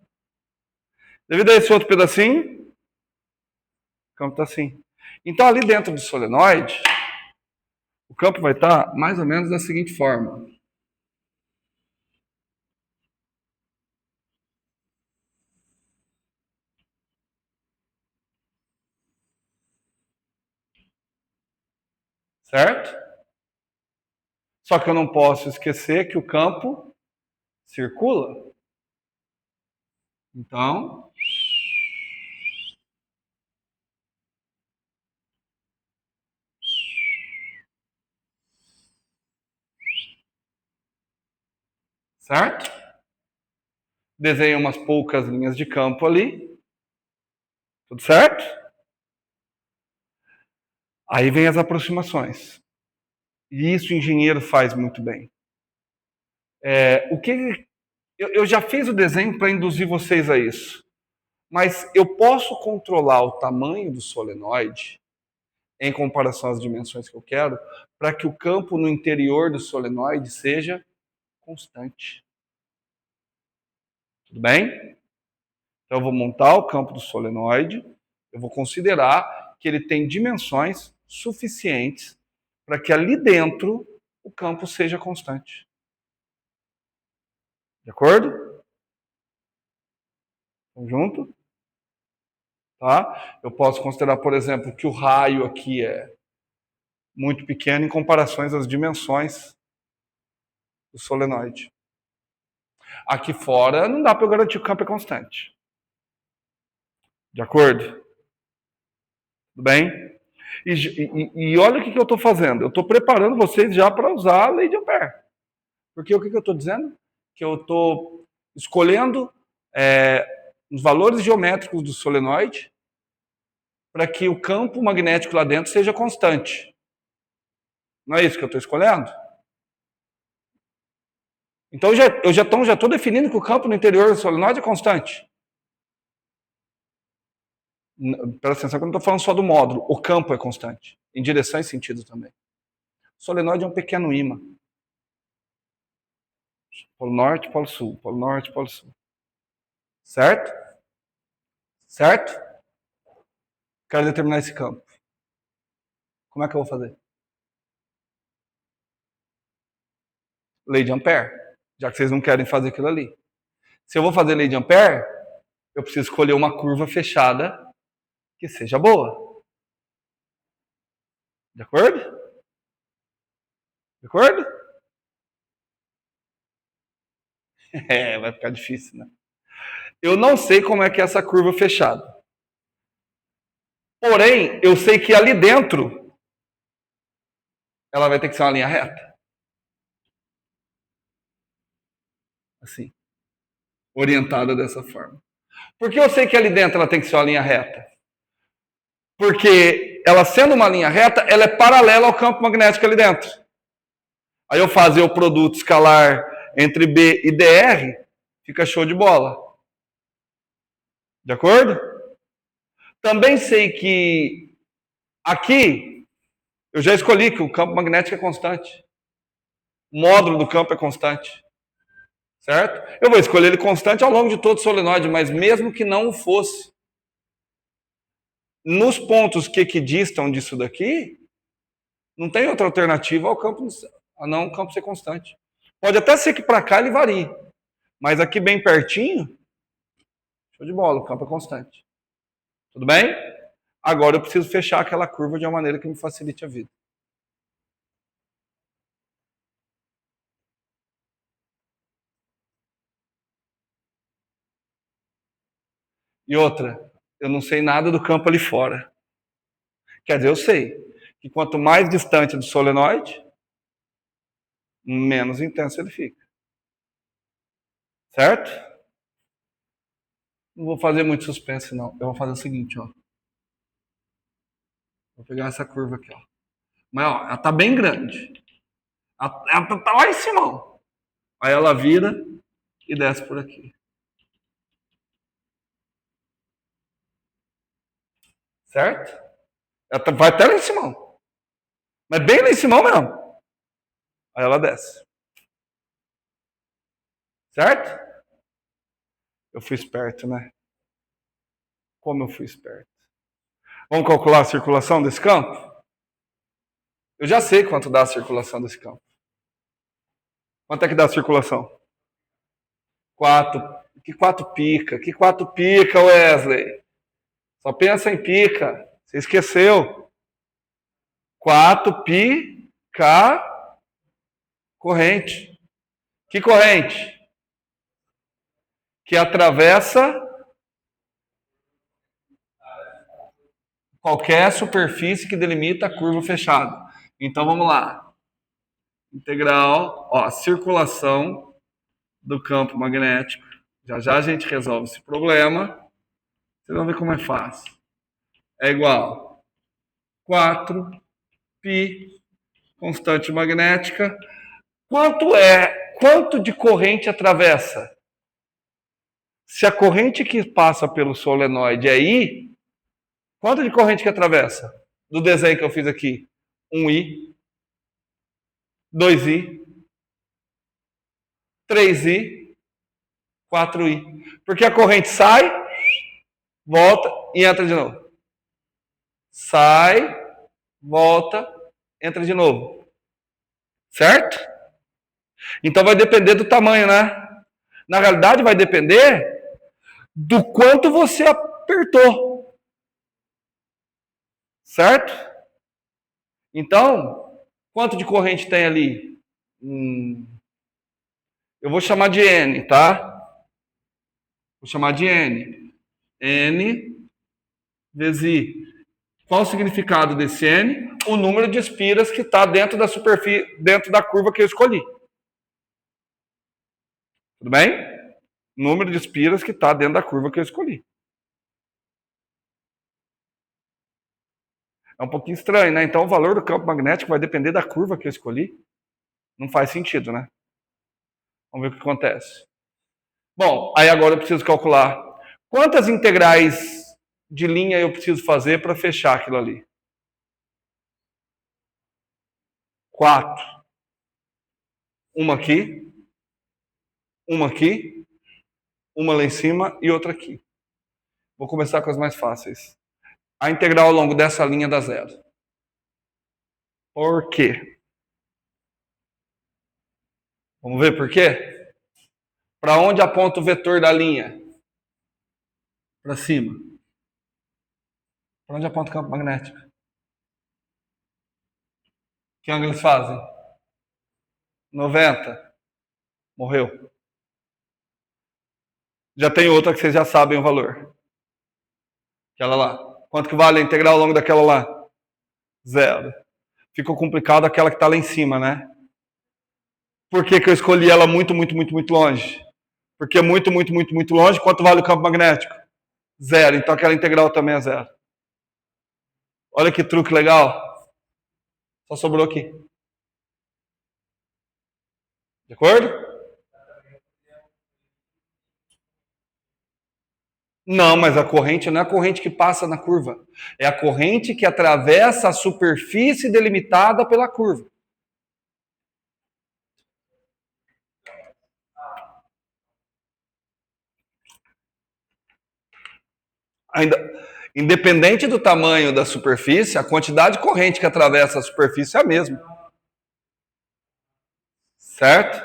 Devido a esse outro pedacinho, o campo está assim. Então, ali dentro do solenoide, o campo vai estar mais ou menos da seguinte forma. Certo? Só que eu não posso esquecer que o campo circula. Então, certo? Desenho umas poucas linhas de campo ali. Tudo certo? Aí vem as aproximações. E isso o engenheiro faz muito bem. O que eu já fiz o desenho para induzir vocês a isso. Mas eu posso controlar o tamanho do solenoide em comparação às dimensões que eu quero, para que o campo no interior do solenoide seja constante. Tudo bem? Então eu vou montar o campo do solenoide, eu vou considerar que ele tem dimensões suficientes para que ali dentro o campo seja constante. De acordo? Estamos juntos? Tá? Eu posso considerar, por exemplo, que o raio aqui é muito pequeno em comparação às dimensões do solenoide. Aqui fora não dá para eu garantir que o campo é constante. De acordo? Tudo bem? E olha o que eu estou fazendo. Eu estou preparando vocês já para usar a lei de Ampère. Porque o que eu estou dizendo? Que eu estou escolhendo os valores geométricos do solenoide para que o campo magnético lá dentro seja constante. Não é isso que eu estou escolhendo? Então eu já estou definindo que o campo no interior do solenoide é constante. Presta atenção que eu não estou falando só do módulo. O campo é constante. Em direção e sentido também. O solenoide é um pequeno ímã. Polo norte, polo sul. Polo norte, polo sul. Certo? Certo? Quero determinar esse campo. Como é que eu vou fazer? Lei de Ampère. Já que vocês não querem fazer aquilo ali. Se eu vou fazer lei de Ampère, eu preciso escolher uma curva fechada que seja boa. De acordo? De acordo? Vai ficar difícil, né? Eu não sei como é que é essa curva fechada. Porém, eu sei que ali dentro ela vai ter que ser uma linha reta. Assim. Orientada dessa forma. Por que eu sei que ali dentro ela tem que ser uma linha reta? Porque ela sendo uma linha reta, ela é paralela ao campo magnético ali dentro. Aí eu fazer o produto escalar entre B e DR, fica show de bola. De acordo? Também sei que aqui eu já escolhi que o campo magnético é constante. O módulo do campo é constante. Certo? Eu vou escolher ele constante ao longo de todo o solenoide, mas mesmo que não o fosse, nos pontos que equidistam disso daqui, não tem outra alternativa ao campo, a não o campo ser constante. Pode até ser que para cá ele varie, mas aqui bem pertinho, show de bola, o campo é constante. Tudo bem? Agora eu preciso fechar aquela curva de uma maneira que me facilite a vida. E outra, eu não sei nada do campo ali fora. Quer dizer, eu sei que quanto mais distante do solenoide, menos intenso ele fica. Certo? Não vou fazer muito suspense, não. Eu vou fazer o seguinte, ó. Vou pegar essa curva aqui, ó. Mas, ó, ela tá bem grande. Ela tá lá em cima, ó. Aí ela vira e desce por aqui. Certo? Ela vai até lá em cima. Mas bem lá em cima mesmo. Aí ela desce. Certo? Eu fui esperto, né? Como eu fui esperto. Vamos calcular a circulação desse campo? Eu já sei quanto dá a circulação desse campo. Quanto é que dá a circulação? 4. Que 4 pica? Que 4 pica, Wesley? Só pensa em pica. Você esqueceu. 4 pi K corrente. Que corrente? Que atravessa qualquer superfície que delimita a curva fechada. Então vamos lá. Integral, ó, circulação do campo magnético. Já já a gente resolve esse problema. Vocês vão ver como é fácil. É igual 4 pi constante magnética. Quanto de corrente atravessa? Se a corrente que passa pelo solenoide é I, quanto de corrente que atravessa? Do desenho que eu fiz aqui. 1I, 2I, 3I, 4I. Porque a corrente sai, volta e entra de novo. Sai, volta, entra de novo. Certo? Então vai depender do tamanho, né? Na realidade vai depender do quanto você apertou. Certo? Então, quanto de corrente tem ali? Eu vou chamar de N, tá? Vou chamar de N. N vezes I. Qual o significado desse N? O número de espiras que está dentro da superfície, dentro da curva que eu escolhi. Tudo bem? Número de espiras que está dentro da curva que eu escolhi. É um pouquinho estranho, né? Então o valor do campo magnético vai depender da curva que eu escolhi. Não faz sentido, né? Vamos ver o que acontece. Bom, aí agora eu preciso calcular quantas integrais de linha eu preciso fazer para fechar aquilo ali. 4. Uma aqui, uma lá em cima e outra aqui. Vou começar com as mais fáceis. A integral ao longo dessa linha dá zero. Por quê? Vamos ver por quê? Para onde aponta o vetor da linha? Para cima. Para onde aponta o campo magnético? Que ângulo eles fazem? 90. Morreu. Já tem outra que vocês já sabem o valor. Aquela lá. Quanto que vale a integral ao longo daquela lá? Zero. Ficou complicado aquela que está lá em cima, né? Por que eu escolhi ela muito longe? Porque é muito, muito, muito, muito longe. Quanto vale o campo magnético? Zero. Então aquela integral também é zero. Olha que truque legal. Só sobrou aqui. De acordo? Não, mas a corrente não é a corrente que passa na curva. É a corrente que atravessa a superfície delimitada pela curva. Ainda, independente do tamanho da superfície, a quantidade de corrente que atravessa a superfície é a mesma. Certo?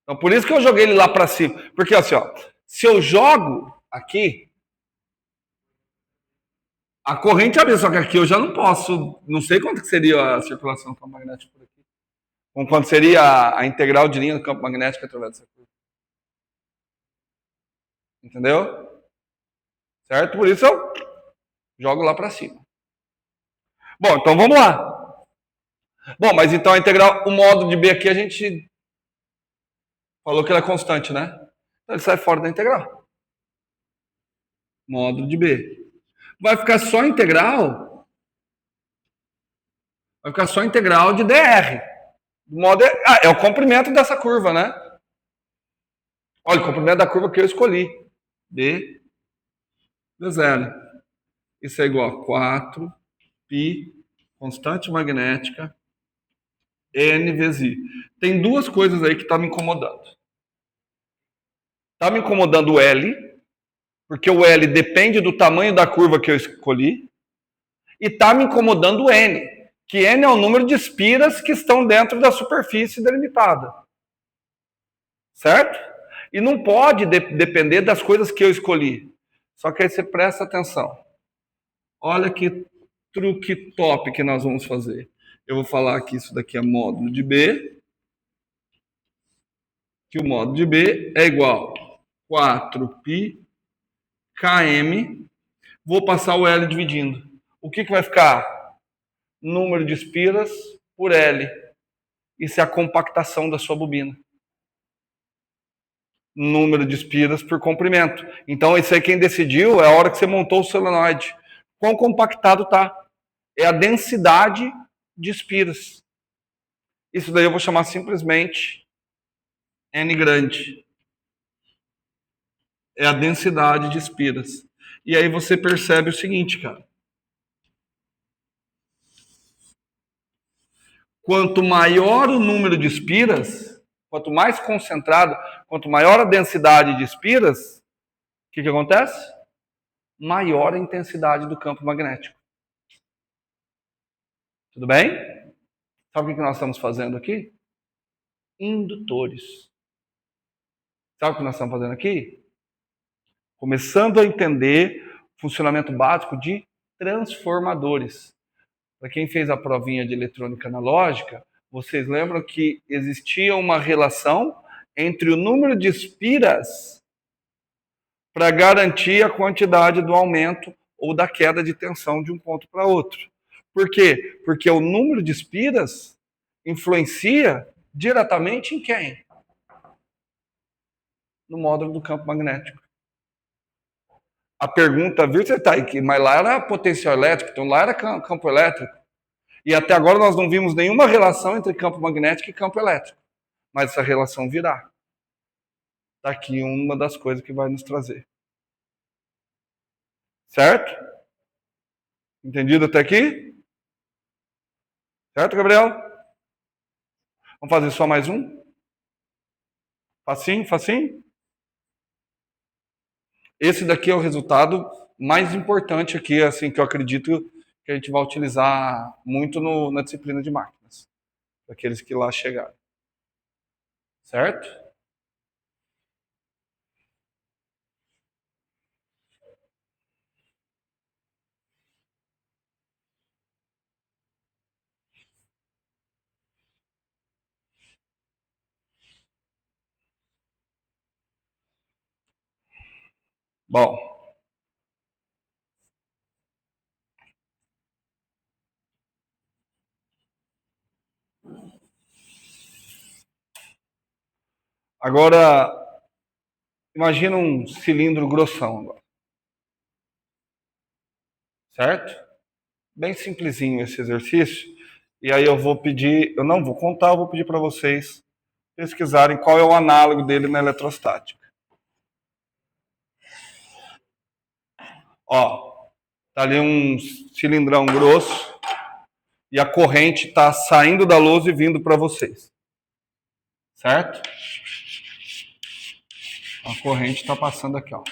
Então, por isso que eu joguei ele lá para cima. Porque assim, ó, se eu jogo aqui, a corrente é a mesma, só que aqui eu já não posso, não sei quanto que seria a circulação do campo magnético por aqui. Com quanto seria a integral de linha do campo magnético através dessa curva. Entendeu? Certo? Por isso eu jogo lá para cima. Bom, então vamos lá. Bom, mas então a integral, o módulo de B aqui a gente falou que ele é constante, né? Então ele sai fora da integral. Módulo de B. Vai ficar só integral. Vai ficar só integral de dr. Modo é o comprimento dessa curva, né? Olha, o comprimento da curva que eu escolhi. D zero. Isso é igual a 4 π constante magnética N vezes I. Tem duas coisas aí que estão me incomodando. Está me incomodando o L, porque o L depende do tamanho da curva que eu escolhi. E está me incomodando o N, que N é o número de espiras que estão dentro da superfície delimitada. Certo? E não pode depender das coisas que eu escolhi. Só que aí você presta atenção. Olha que truque top que nós vamos fazer. Eu vou falar que isso daqui é módulo de B. Que o módulo de B é igual a 4π km. Vou passar o L dividindo. O que vai ficar? Número de espiras por L. Isso é a compactação da sua bobina. Número de espiras por comprimento. Então, isso aí quem decidiu é a hora que você montou o solenoide. Quão compactado está? É a densidade de espiras. Isso daí eu vou chamar simplesmente N grande. É a densidade de espiras. E aí você percebe o seguinte, cara. Quanto maior o número de espiras, quanto mais concentrado, quanto maior a densidade de espiras, o que acontece? Maior a intensidade do campo magnético. Tudo bem? Sabe o que nós estamos fazendo aqui? Indutores. Sabe o que nós estamos fazendo aqui? Começando a entender o funcionamento básico de transformadores. Para quem fez a provinha de eletrônica analógica, vocês lembram que existia uma relação entre o número de espiras para garantir a quantidade do aumento ou da queda de tensão de um ponto para outro. Por quê? Porque o número de espiras influencia diretamente em quem? No módulo do campo magnético. A pergunta, viu, você tá aqui, mas lá era potencial elétrico, então lá era campo elétrico. E até agora nós não vimos nenhuma relação entre campo magnético e campo elétrico. Mas essa relação virá. Está aqui uma das coisas que vai nos trazer. Certo? Entendido até aqui? Certo, Gabriel? Vamos fazer só mais um? Facinho, facinho? Esse daqui é o resultado mais importante aqui, assim, que eu acredito que a gente vai utilizar muito na disciplina de máquinas. Aqueles que lá chegaram. Certo? Bom. Agora, Imagina um cilindro grossão agora. Certo? Bem simplesinho esse exercício. E aí eu vou pedir, eu não vou contar, eu vou pedir para vocês pesquisarem qual é o análogo dele na eletrostática. Ó, tá ali um cilindrão grosso e a corrente está saindo da lousa e vindo para vocês. Certo? A corrente está passando aqui, ó.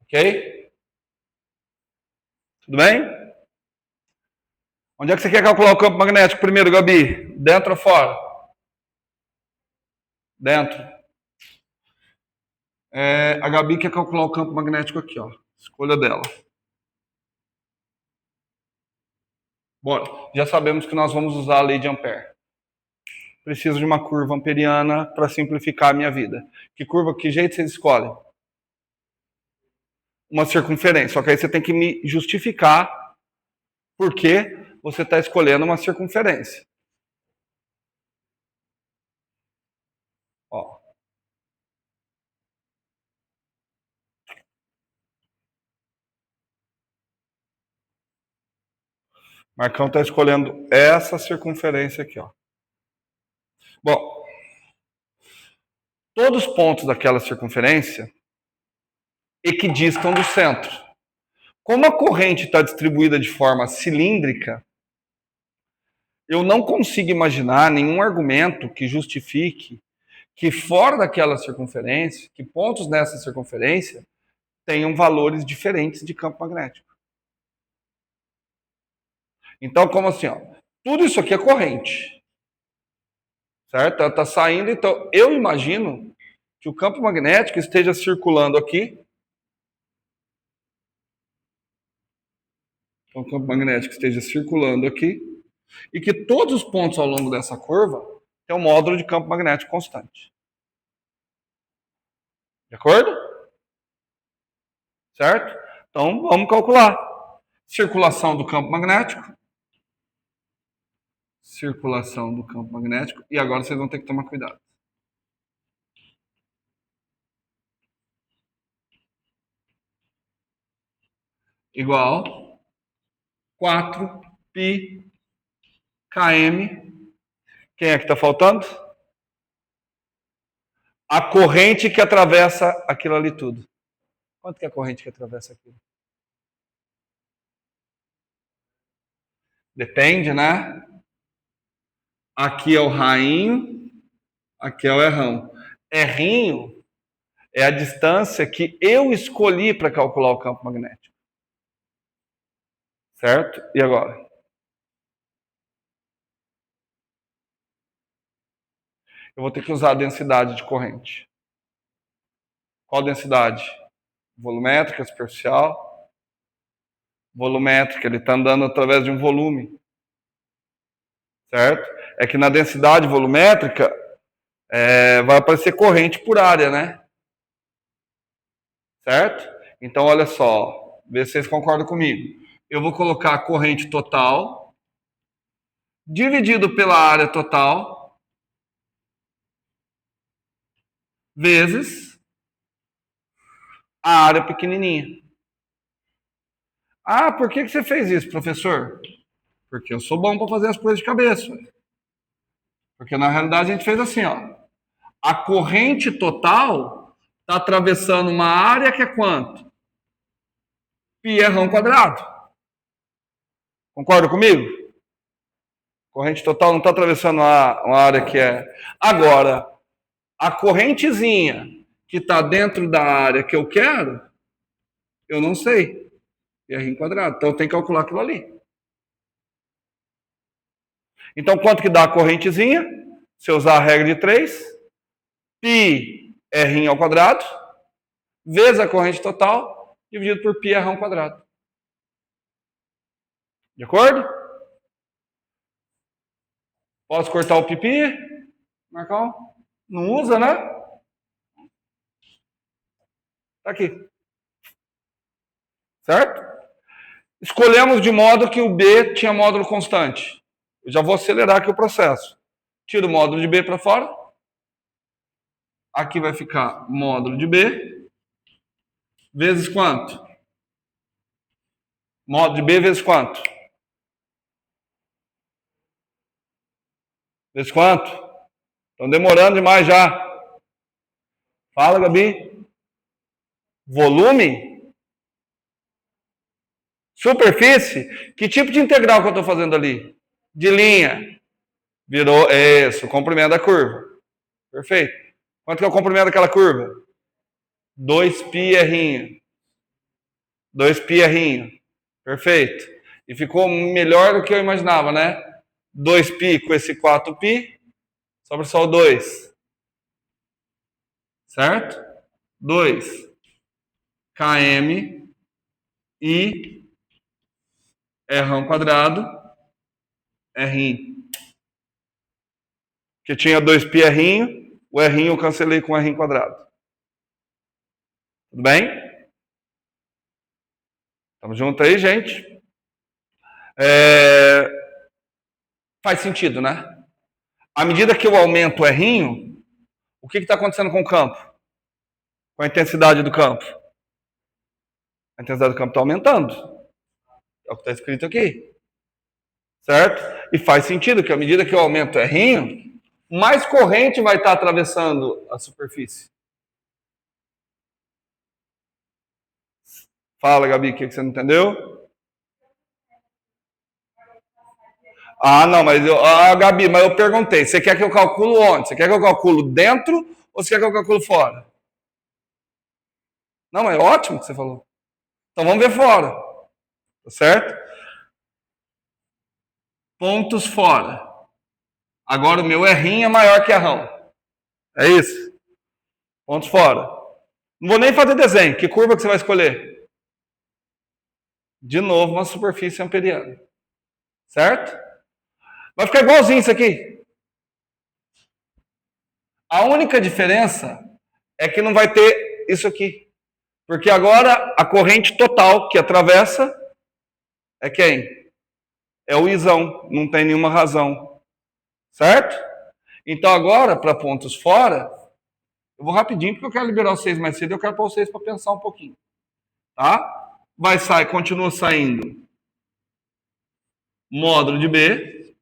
Ok? Tudo bem? Onde é que você quer calcular o campo magnético primeiro, Gabi? Dentro ou fora? Dentro. A Gabi quer calcular o campo magnético aqui, ó. Escolha dela. Bora. Já sabemos que nós vamos usar a lei de Ampère. Preciso de uma curva amperiana para simplificar a minha vida. Que jeito vocês escolhem? Uma circunferência. Só que aí você tem que me justificar por que você está escolhendo uma circunferência. Ó. Marcão está escolhendo essa circunferência aqui, ó. Bom, todos os pontos daquela circunferência equidistam do centro. Como a corrente está distribuída de forma cilíndrica, eu não consigo imaginar nenhum argumento que justifique que fora daquela circunferência, que pontos nessa circunferência tenham valores diferentes de campo magnético. Então, como assim? Ó, tudo isso aqui é corrente. Certo? Ela está saindo, então eu imagino que o campo magnético esteja circulando aqui. Então, o campo magnético esteja circulando aqui. E que todos os pontos ao longo dessa curva têm um módulo de campo magnético constante. De acordo? Certo? Então, vamos calcular. Circulação do campo magnético. Circulação do campo magnético. E agora vocês vão ter que tomar cuidado. Igual 4π km. Quem é que está faltando? A corrente que atravessa aquilo ali tudo. Quanto que é a corrente que atravessa aquilo? Depende, né? Aqui é o rainho, aqui é o errão. Errinho é a distância que eu escolhi para calcular o campo magnético. Certo? E agora? Eu vou ter que usar a densidade de corrente. Qual densidade? Volumétrica, superficial. Volumétrica, ele está andando através de um volume. Certo? É que na densidade volumétrica vai aparecer corrente por área, né? Certo? Então, olha só, vê se vocês concordam comigo. Eu vou colocar a corrente total dividido pela área total vezes a área pequenininha. Ah, por que você fez isso, professor? Porque eu sou bom para fazer as coisas de cabeça. Porque na realidade a gente fez assim, ó. A corrente total está atravessando uma área que é quanto? Π rão quadrado. Concorda comigo? Corrente total não está atravessando uma área que é... Agora, a correntezinha que está dentro da área que eu quero, eu não sei. É r quadrado. Então eu tenho que calcular aquilo ali. Então quanto que dá a correntezinha? Se eu usar a regra de 3, π r ao quadrado, vezes a corrente total, dividido por π r ao quadrado. De acordo? Posso cortar o pipi? Marcão? Não usa, né? Está aqui. Certo? Escolhemos de modo que o B tinha módulo constante. Eu já vou acelerar aqui o processo. Tiro o módulo de B para fora. Aqui vai ficar módulo de B. Vezes quanto? Módulo de B vezes quanto? Vezes quanto? Estão demorando demais já. Fala, Gabi. Volume? Superfície? Que tipo de integral que eu estou fazendo ali? De linha. Virou, isso, o comprimento da curva. Perfeito. Quanto que é o comprimento daquela curva? 2πr. 2πr. Perfeito. E ficou melhor do que eu imaginava, né? 2π com esse 4π, sobra só o 2. Certo? 2 km e r quadrado r. Que tinha 2πr, o r eu cancelei com r quadrado. Tudo bem? Estamos juntos aí, gente? Faz sentido, né? À medida que eu aumento o R, o que está acontecendo com o campo? Com a intensidade do campo? A intensidade do campo está aumentando. É o que está escrito aqui. Certo? E faz sentido que à medida que eu aumento o R, mais corrente vai estar atravessando a superfície. Fala, Gabi, o que você não entendeu? Ah, não, mas Gabi, mas eu perguntei, você quer que eu calculo onde? Você quer que eu calculo dentro ou você quer que eu calculo fora? Não, mas é ótimo que você falou. Então vamos ver fora. Tá certo? Pontos fora. Agora o meu R é maior que R. É isso? Pontos fora. Não vou nem fazer desenho. Que curva que você vai escolher? De novo, uma superfície amperiana. Certo? Vai ficar igualzinho isso aqui. A única diferença é que não vai ter isso aqui. Porque agora a corrente total que atravessa é quem? É o isão. Não tem nenhuma razão. Certo? Então agora, para pontos fora, eu vou rapidinho porque eu quero liberar vocês mais cedo. Eu quero para vocês para pensar um pouquinho. Tá? Vai sair, continua saindo módulo de B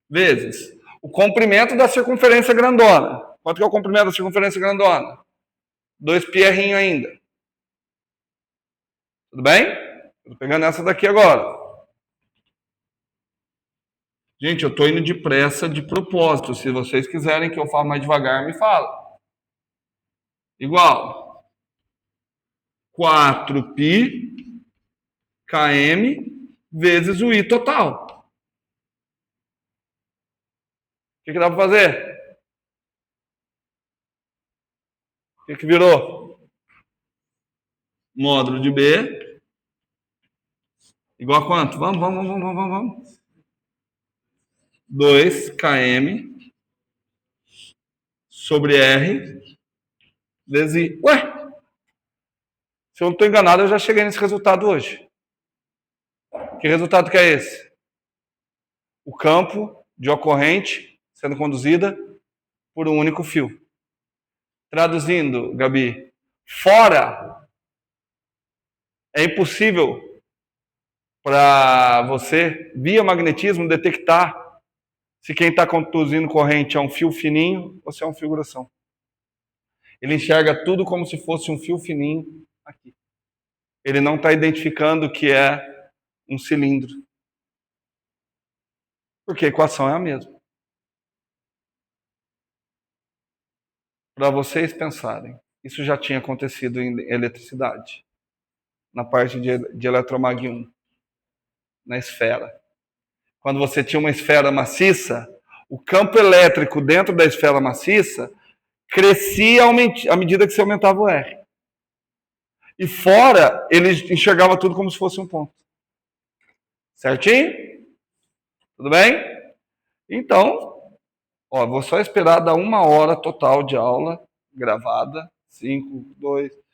vezes o comprimento da circunferência grandona. Quanto que é o comprimento da circunferência grandona? 2πr ainda. Tudo bem? Estou pegando essa daqui agora. Gente, eu estou indo depressa de propósito. Se vocês quiserem que eu fale mais devagar, me fala. Igual 4π km vezes o I total. O que dá para fazer? O que virou? Módulo de B igual a quanto? Vamos. 2 km sobre R vezes I. Ué? Se eu não estou enganado, eu já cheguei nesse resultado hoje. Que resultado que é esse? O campo de uma corrente sendo conduzida por um único fio. Traduzindo, Gabi, fora é impossível para você, via magnetismo, detectar se quem está conduzindo corrente é um fio fininho ou se é um fio grossão. Ele enxerga tudo como se fosse um fio fininho aqui. Ele não está identificando que é um cilindro. Porque a equação é a mesma. Para vocês pensarem, isso já tinha acontecido em eletricidade, na parte de eletromag 1, na esfera. Quando você tinha uma esfera maciça, o campo elétrico dentro da esfera maciça crescia à medida que você aumentava o R. E fora, ele enxergava tudo como se fosse um ponto. Certinho? Tudo bem? Então, vou só esperar dar 1 hora total de aula gravada, 5, 2.